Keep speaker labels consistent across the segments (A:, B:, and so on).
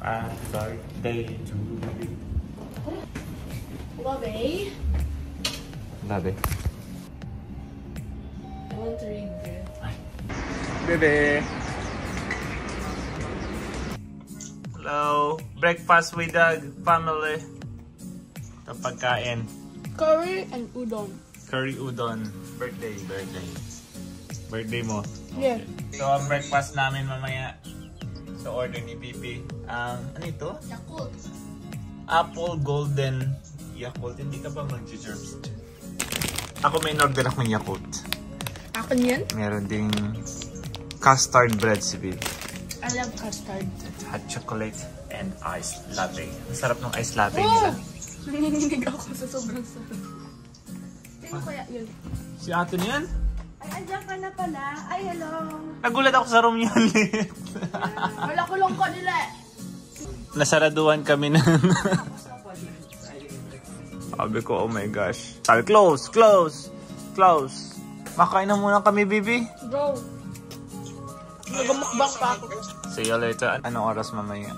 A: birthday to you.
B: Bobby?
A: Bobby.
B: I want to read this.
A: Bebe. Hello. Breakfast with the family. Ito pagkain.
B: Curry and udon.
A: Curry udon. Birthday. Birthday mo.
B: Yeah.
A: So, ang breakfast namin mamaya. So, order ni Pipi. Ano ito?
B: Yakult.
A: Apple Golden Yakult. Hindi ka ba mag-germs? Ako may order akong Yakult.
B: Ako niyan?
A: Meron ding custard bread si Pipi.
B: I love custard.
A: Hot chocolate and iced latte. Ang sarap ng iced latte nila.
B: Nanginginig ako sa sobrang sarap. Sino kaya yun?
A: Si ate niyan?
B: Ay, andyan ka na pala. Ay, hello.
A: Nagulat ako sa room niya ulit.
B: Wala kulong ko nila.
A: Nasaraduhan kami na. Sabi ko, oh my gosh. Sabi, close. Makain na muna kami, baby.
B: Bro. Nagumukbang pa ako.
A: See you later. Anong oras mamaya?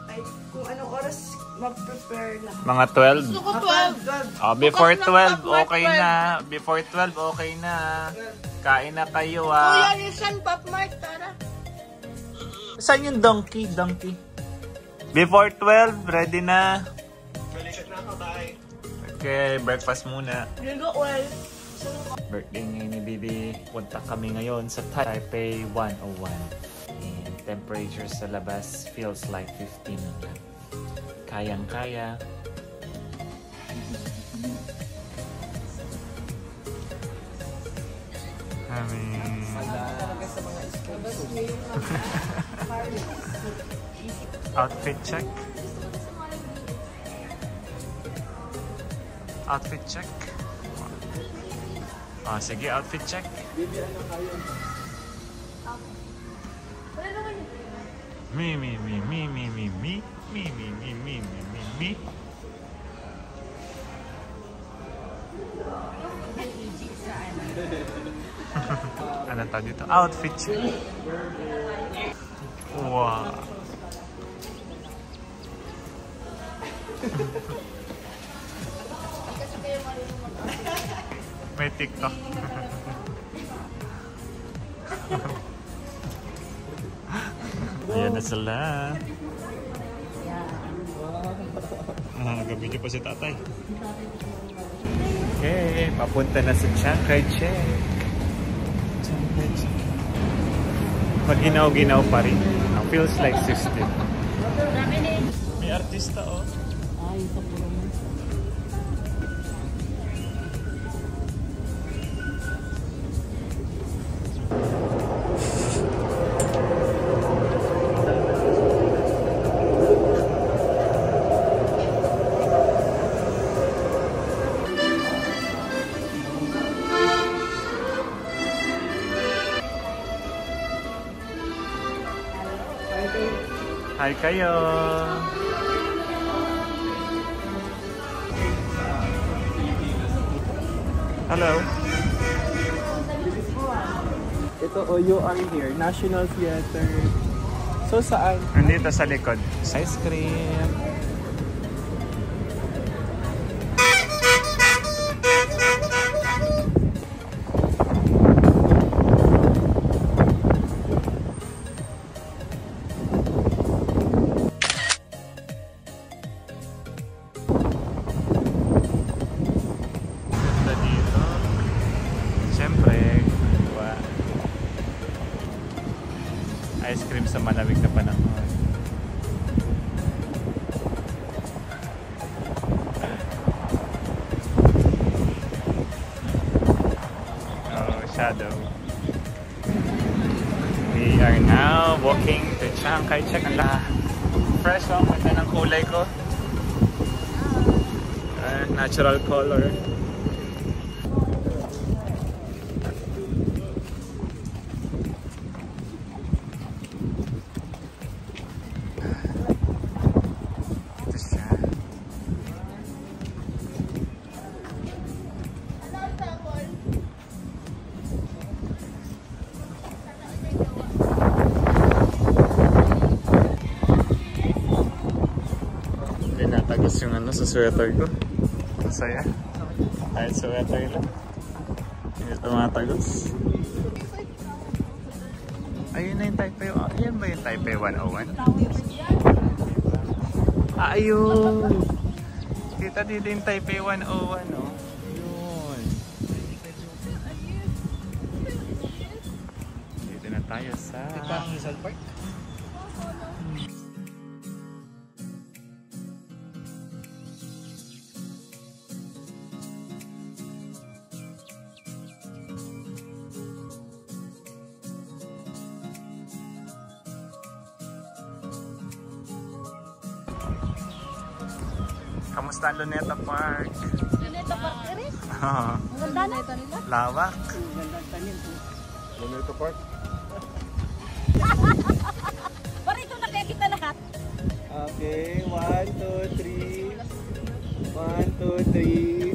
B: Ay, kung anong oras mag-prepare na.
A: Mga 12?
B: Gusto ko 12.
A: Oh, before 12, okay na. Before 12, okay na. Kain na kayo,
B: Kuya, Nissan Pop Mart, tara.
A: Saan yung donkey? Before 12, ready na.
C: Balikat na ako, bye.
A: Okay, breakfast muna.
B: Ligo oil.
A: Birthday ngayon ni Bibi. Punta kami ngayon sa Taipei 101. And temperature sa labas feels like 15. Kayang-kaya. Outfit check. Outfit check. Ah, sige, outfit check. Me. Ano tawag dito? Outfit check. Wow. May TikTok. Ayan na sila. Gabidyo pa si tatay. Okay, papunta na sa Chiang Kai-shek. Maginaw-ginaw pa rin. Feels like 16. May artista, oh.
B: Ay, ito po naman.
A: Hi kayo! Hello!
C: Ito, Oyo ang here. National Theater. So, saan?
A: Nandito sa likod. Ice cream! Ice cream sa malamig na panahon. Oh, shadow. We are now walking to Chiang Kai-shek. Fresh ang ganda ng kulay ko. Natural color. Tapos yung ano sa sweater ko. Masaya. Kahit sweater lang. Hindi tumatagos. Ayun na yung Taipei. Ayan ba yung Taipei 101? Ayun! Kita dito yung Taipei 101, oh. Yun. Dito na tayo sa...
C: Ito ang Rizal Park.
A: Kamusta ang Luneta Park?
B: Luneta Park rin? Ang ganda na ito nila.
A: Lawak.
C: Ang ganda tanim po.
D: Luneta Park.
B: Parito na kaya kita lahat.
C: Okay, 1, 2, 3. 1, 2, 3.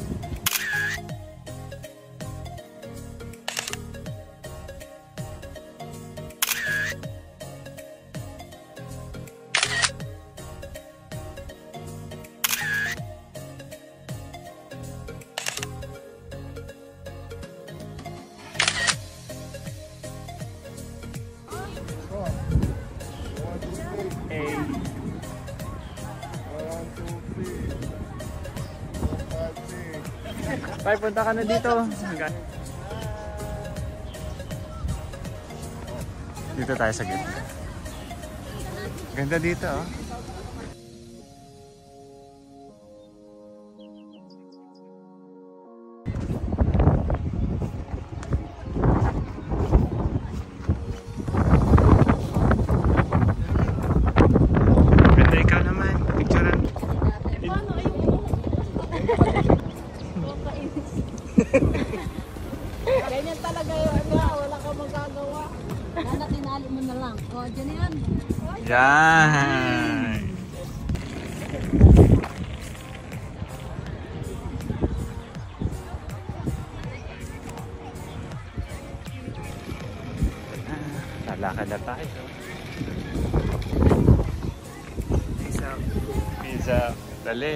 A: Pai, punta ka na dito. Dito tayo sa gitna. Ganda dito, oh. Ganda, ikaw naman. Picturean.
B: Ganyan talaga yun. Wala kang magagawa. Sana tinali mo na lang. O, dyan yan.
A: Yan. Lalakad na tayo. Pizza. Dali.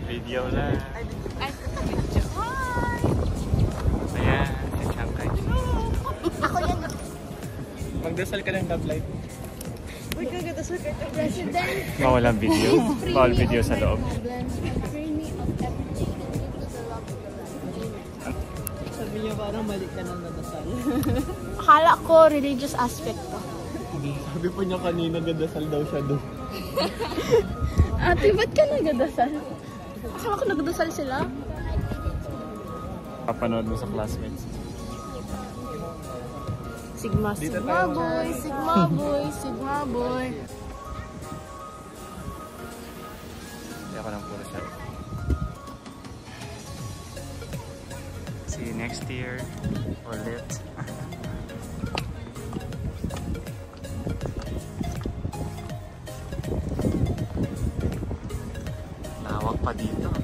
A: Video na.
B: Ay, video. Hi!
A: Ayan. Si Chankay.
B: Ako yan.
C: Magdasal ka ng love life.
B: Uy, kagandasal ka ng president.
A: Mawalang video. Bawal video sa loob.
B: Free me of everything and give to the love of the Lord.
C: Sabi niya parang mali ka nang nadasal.
B: Akala ko religious aspect to.
C: Sabi po niya kanina gadasal daw siya doon.
B: Ate, ba't ka nagadasal? Akala ko nagadasal sila.
A: Papanood mo sa classmates.
B: Sigma, Sigma boy, Sigma boy, Sigma boy.
A: Hindi ako ng puro siya. See you next year. Ulit. Lawak pa dito.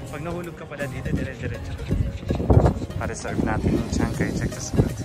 A: Pag nahulog ka pala dito, dire-diretso. Pa-reserve natin yung Chankay check sa sulat.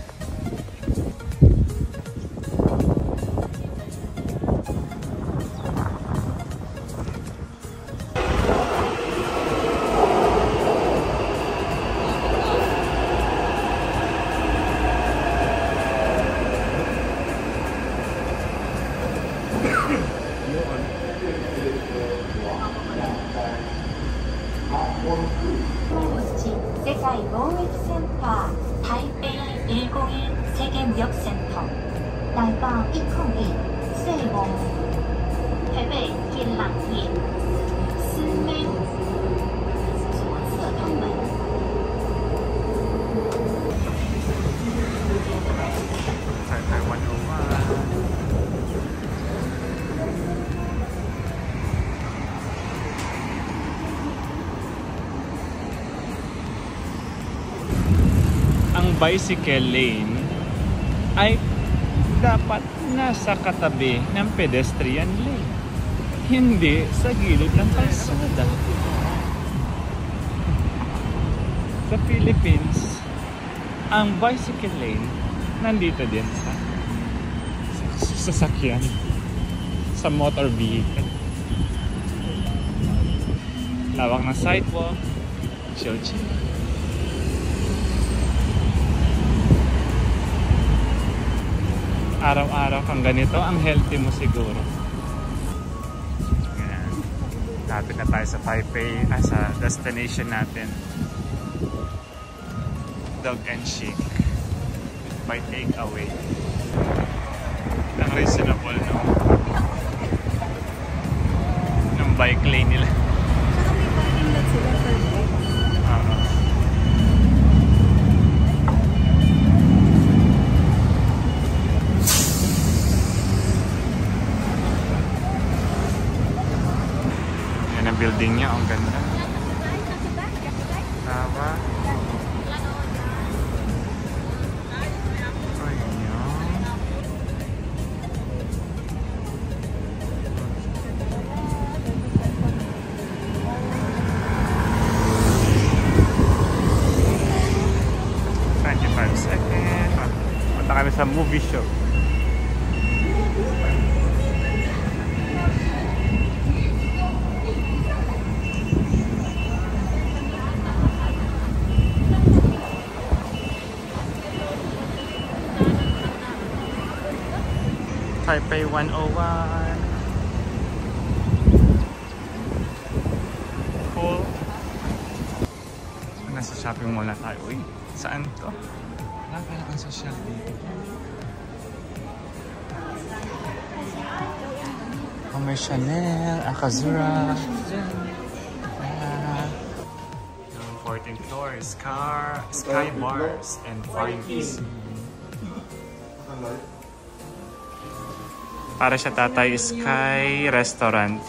E: 세계무역센터 날방 102税务台北天朗业四妹左侧通门
A: Taipei 101. Ang bicycle lane ay dapat nasa katabi ng pedestrian lane, hindi sa gilid ng kalsada. Sa Philippines, Ang bicycle lane, nandito din sa sasakyan. Sa motor vehicle. Lawak ng sidewalk. Chill. Araw-araw kang ganito, ang healthy mo siguro. Ayan. Lapit na tayo sa Taipei, sa destination natin. Dog and Chic by takeaway. Ang reasonable ng bike lane nila.
B: Saka may parking lot sila sa bike.
A: Yan ang building niya, ang ganda. Tama. Sa movie show. Taipei 101. Cool. Nasa shopping mall na tayo. Uy, saan to? Wala pala kang social dito. May Chanel, Akazura. 14th floor is Sky Bars and Fine East. Para siya Tatay Sky Restaurant.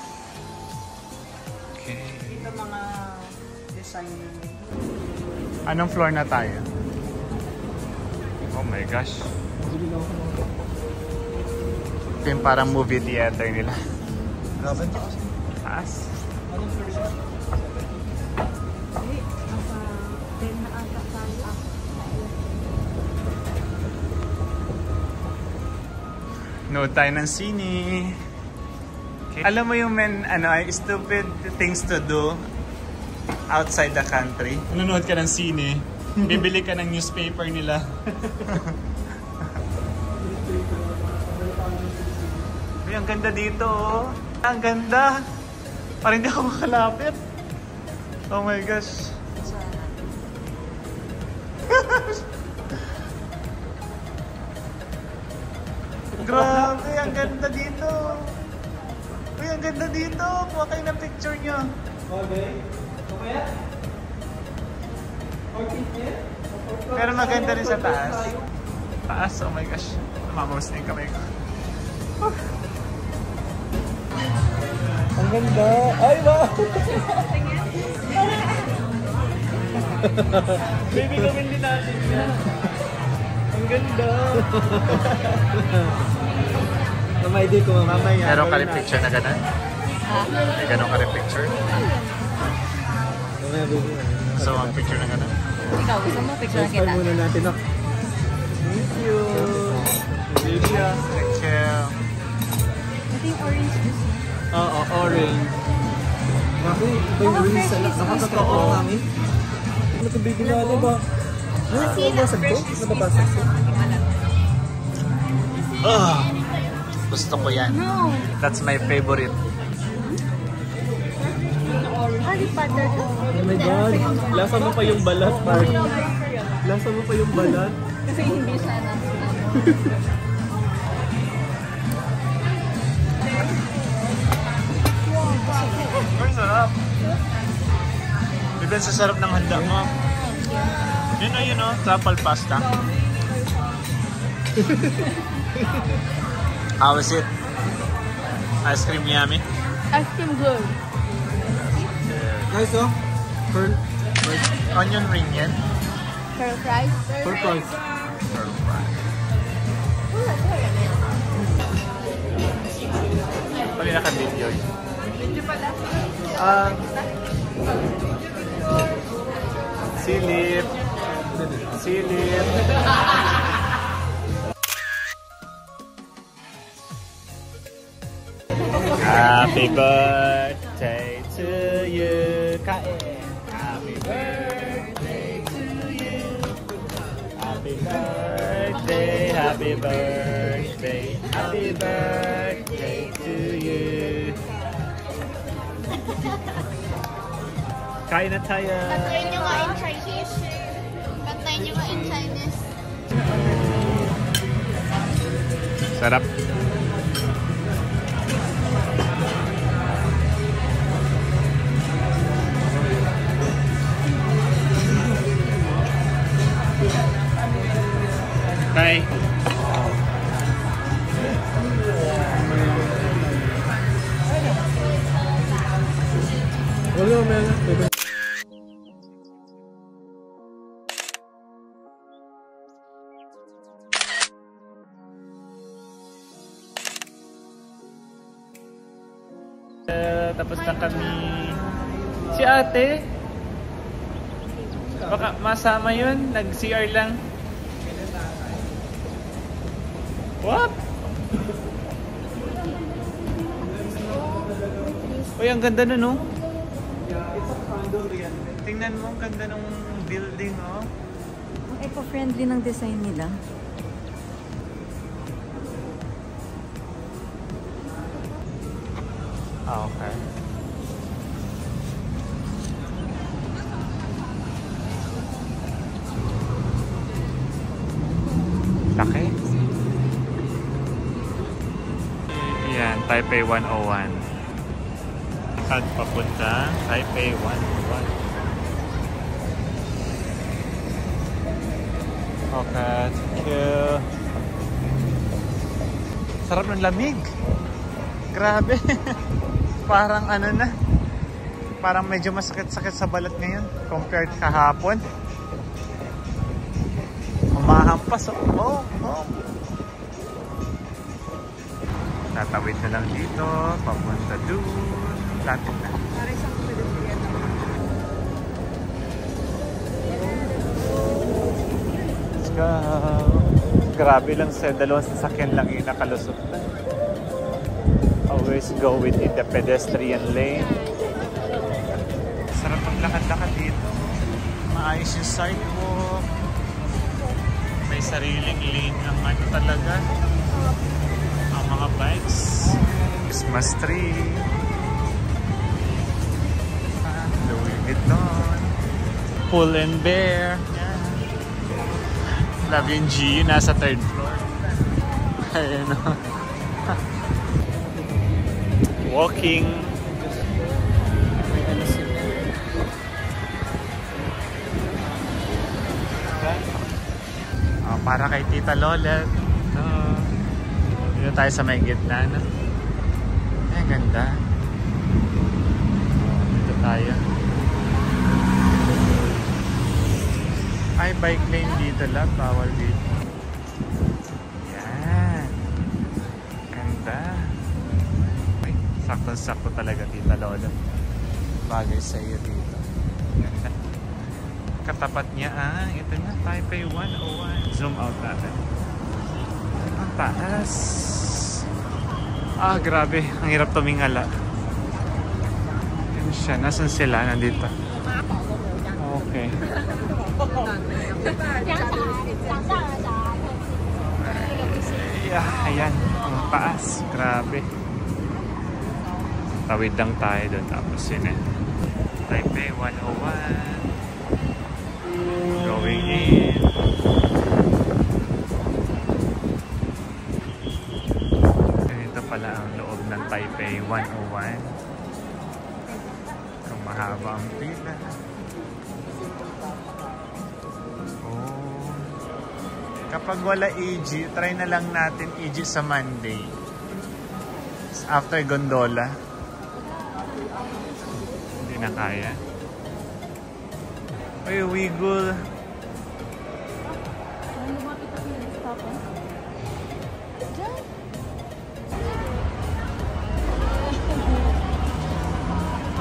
A: Okay.
B: Ito mga design.
A: Anong floor na tayo? Oh my gosh. Ito yung parang movie theater nila. Taas? No tayo ng sine. Okay. Alam mo yung stupid things to do outside the country. Nanonood ka ng sine, bibili ka ng newspaper nila. Ay, ang ganda dito, oh. Ang ganda. Parang hindi ako makalapit. Oh my gosh. Grabe, ang ganda dito. Uy, ang ganda dito. Kuha kayo ng picture nyo.
C: Okay. Okay.
A: Pero maganda rin sa taas. Taas, oh my gosh. Mamamas na yung kamay ko.
C: Ang ganda. Ay, wow! Baby, gawin din natin yan. Ang ganda. Mamay din ko mamaya.
A: Meron ka rin picture na gano'n? May gano'n ka rin picture?
C: Mamaya, baby.
A: So, ang picture na gano'n?
B: Ikaw, gusto mo picture
C: Smile
B: kita?
C: muna natin, no? Thank you. Baby, ah.
A: Thank you.
B: Ito yung orange juice.
C: Oo, orange. Naku, iba yung orange sa nakakatawa namin. Ano ito, baby na, ano ba? Nabasag ko? Nabasag ko?
A: Gusto ko yan.
B: No.
A: That's my favorite.
B: Harry Potter.
C: Oh my God. Lasa mo pa yung balat, Mark. Lasa mo pa yung balat.
B: Kasi hindi siya na.
A: Ay, sarap. Depende sa sarap ng handa mo. Yun o, yun o. Truffle pasta. How is it? Ice cream yummy?
B: Ice cream good.
C: Guys, oh.
A: Onion ring yan?
B: Curl fries.
C: For price.
A: Pali naka-video yun.
B: Video pala.
A: Silip. Silip. Happy birthday to you, Kain. Happy birthday to you. Happy birthday, happy birthday, happy birthday to you. Kain na tayo.
D: Kantayin nyo nga in Chinese. Kantayin nyo nga in Chinese.
A: Sarap. Bye.
C: Wala naman.
A: Tapos na kami. Si ate. Baka masama yun. Nag-CR lang. What? Uy, ang ganda nun, no? Tingnan mo, ang ganda ng building, oh.
B: Ang eco-friendly ng design nila.
A: Ah, okay. Laki. Yan, Taipei 101. Saan papunta? Taipei 101. Okay, thank you. Sarap ng lamig. Grabe. Parang ano na. Parang medyo masakit-sakit sa balat ngayon compared kahapon. Umahampas, oh. Tatawid na lang dito, papunta doon. Lapit na. Let's go. Grabe lang sa dalawang sasakyan lang yung nakalusot na. Always go within the pedestrian lane. Sarap ang lakad-lakad dito. Maayos yung sidewalk. May sariling lane ng ano talaga. Ang mga bikes. Christmas tree. Louis Vuitton. Pull and Bear. Yan. Love yung G. Nasa 3rd floor. Ayun o. Walking. Oh, para kay Tita Lolet. No. Dito tayo sa may gitna. No? Ay, ganda. Oh, dito tayo. Ay, bike lane dito lang. Bawal dito. Yan. Ganda. Sakto-sakto talaga, Tita Lola. Bagay sa iyo dito. Ganda. Katapat niya, ito na, Taipei 101. Zoom out natin. Ang taas. Grabe. Ang hirap tumingala. Yan siya. Nasaan sila? Nandito. Okay. Ayan. Ang taas. Grabe. Tawid lang tayo doon, tapos yun Taipei 101 going in. Ganito pala ang loob ng Taipei 101. Kung mahaba ang pila. Oh. Kapag wala EG, try na lang natin EG sa Monday after gondola. Na kaya. Uy, Wiggle.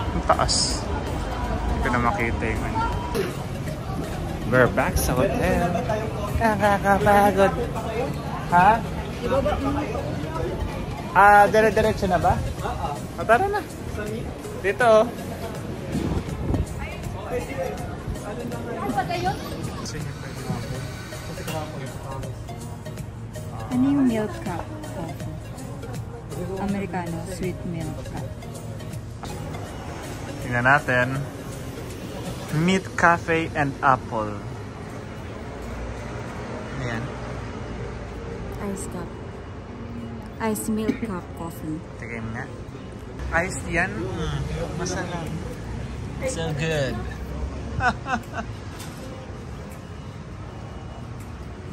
A: Ang taas. Hindi ko na makita yung ano. We're back sa hotel. Kakakapagod. Ha? Dire-diretso na ba? Tara na. Dito.
B: Ano yung milk cup? Americano, sweet milk cup.
A: Tingnan natin. Meat Cafe and Apple. Ayan.
B: Ice cup. Ice milk cup coffee.
A: Tignan nga. Iced yan. Masarap. So good.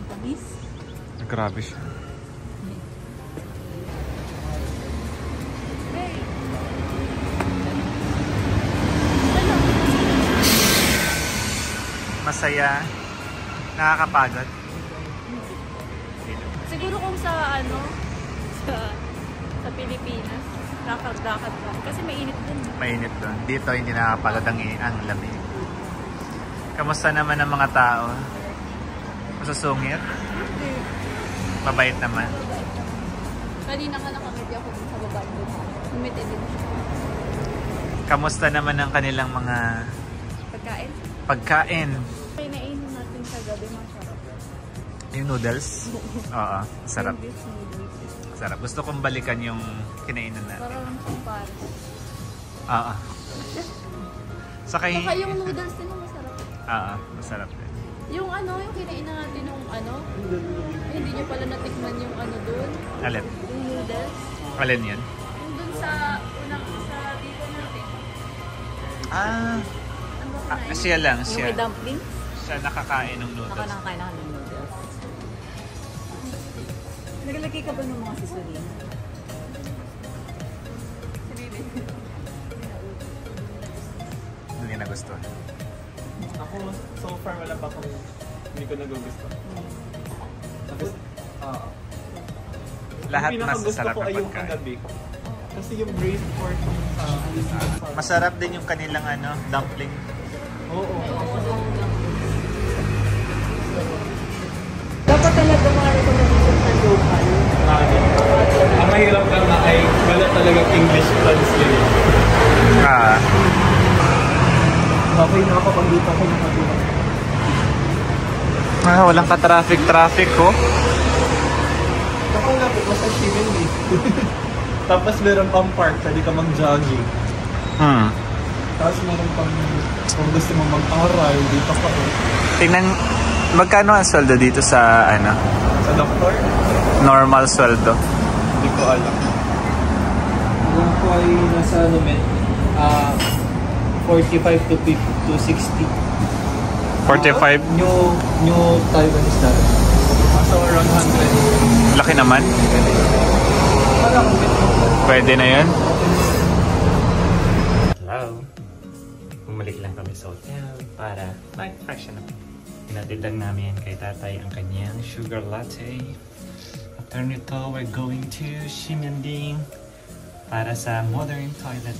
B: Tamis?
A: Grabe siya. Masaya. Nakakapagod.
D: Siguro kung sa sa Pilipinas, lakad-lakad lang. Kasi mainit dun.
A: Mainit doon. Dito hindi nakakapagod ang lamig. Kamusta naman ang mga tao? Masusungit? Mabait naman.
D: Kanina ka nakangiti ako dun sa baba doon. Umiti din siya.
A: Kamusta naman ang kanilang mga
D: Pagkain?
A: pagkain?
D: Pinainin natin sa gabi, masarap.
A: Yung noodles? Oo, sarap.
D: English noodles.
A: Sarap. Gusto kong balikan yung kinainan natin.
D: Parang kumpares.
A: Oo. Saka
D: Saka yung noodles din masarap.
A: Oo, masarap din.
D: Yung yung kinainan natin yung hindi nyo pala natikman yung doon.
A: Alin?
D: Yung noodles.
A: Alin yan?
D: Yung doon sa dito natin.
A: Siya lang.
B: Yung
A: Siya.
B: may dumplings?
A: Siya nakakain ng noodles.
B: Kailangan ng noodles. Naglagay ka ba ng mga sisunin?
A: Hindi na gusto.
C: Ako, so far wala pa akong hindi ko nagugustuhan. Tapos,
A: Lahat
C: yung pinakagusto
A: masasarap
C: ko
A: na
C: ay yung
A: pagkain.
C: kagabi. Kasi yung braised pork sa
A: Masarap din yung kanilang dumpling.
C: Oo.
B: Dapat talaga mga recommendation sa local.
C: Ang mahirap lang na ay wala talagang English translation. Okay na ako pag dito ako nakatulog.
A: Walang ka-traffic ko.
C: Ako nga po sa Steven Tapos meron pang park, pwede ka mag-jogging. Tapos meron pang, kung gusto mo mag-aral, dito ka po.
A: Tingnan, magkano ang sweldo dito sa
C: Sa doktor?
A: normal sweldo?
C: Hindi ko alam. Yung ko ay nasa 45 to 50 to 60.
A: 45?
C: New Taiwanese natin. So around 100.
A: Laki naman. Pwede na yun? Hello. Bumalik lang kami sa hotel para mag-freshen up. Pinatid lang namin kay tatay ang kanyang sugar latte. After nito, we're going to Ximending para sa modern toilet.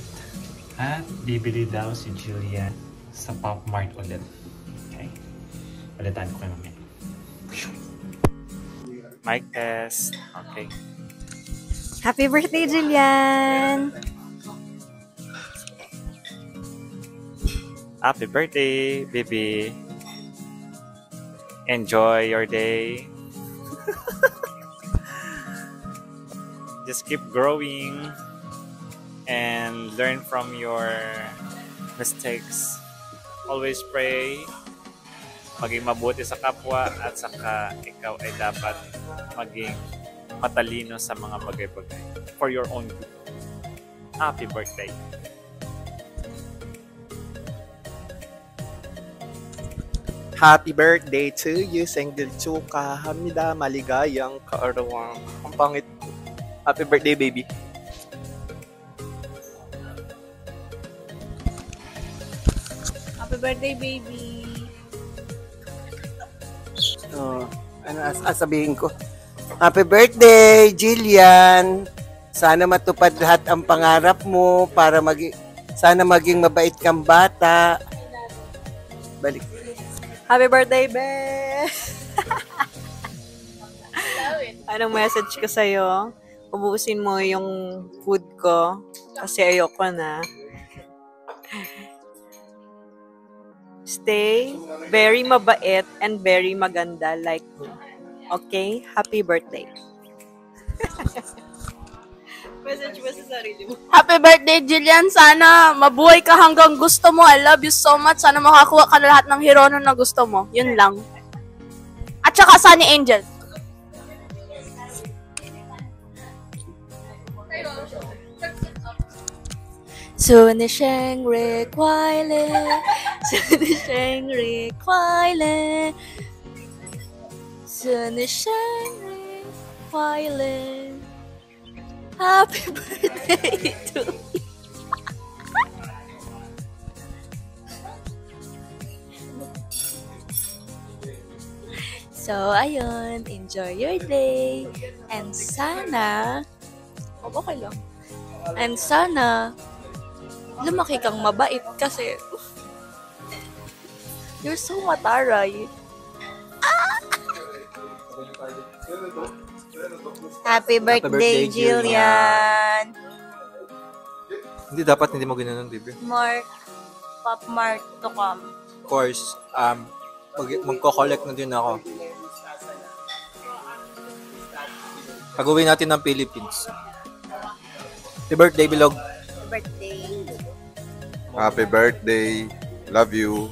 A: At bibili daw si Julia sa Pop Mart ulit. Okay? Palitan ko kayo mamaya. Mic test. Okay.
B: Happy birthday, Jillian!
A: Happy birthday, baby. Enjoy your day. Just keep growing and learn from your mistakes. Always pray. Maging mabuti sa kapwa at saka ikaw ay dapat maging matalino sa mga bagay-bagay for your own good. Happy birthday.
F: Happy birthday to you, Senggil Chuka. Hamida, maligayang kaarawan. Ang pangit. Happy birthday, baby.
D: Happy birthday, baby.
G: Ano sabihin ko? Happy birthday, Jillian! Sana matupad lahat ang pangarap mo para sana maging mabait kang bata. Balik.
H: Happy birthday, be! Anong message ko sa'yo? Ubusin mo yung food ko kasi ayoko na. Stay very mabait and very maganda like me. Okay? Happy birthday. Message mo sa sarili mo.
I: Happy birthday, Jillian. Sana mabuhay ka hanggang gusto mo. I love you so much. Sana makakuha ka na lahat ng hirono na gusto mo. Yun lang. At saka Sunny Angel. Su ni sheng ri kwai le, su ni sheng ri kwai le, su ni sheng ri kwai le. Happy birthday to you. So, ayun. Enjoy your day. And sana, okay lang. And sana, lumaki kang mabait kasi you're so mataray.
B: Happy birthday, Jillian.
F: Hindi dapat hindi mo ginanon, baby.
B: More Pop Mart to come.
F: Of course, magko-collect na din ako. Pag-uwi natin ng Philippines. Happy birthday, Bilog.
B: Birthday.
J: Happy birthday. Love you.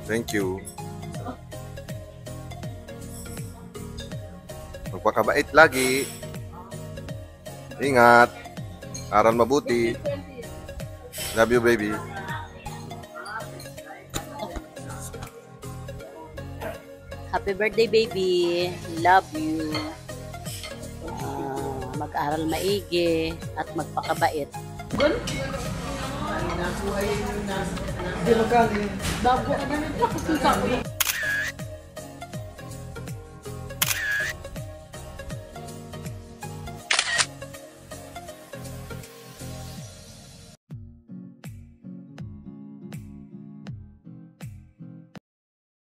J: Thank you. Magpakabait lagi. Ingat. Aral mabuti. Love you, baby.
B: Happy birthday, baby. Love you. Mag-aral maigi at magpakabait.
C: Hindi magkano yun.
B: Bago ka na nito.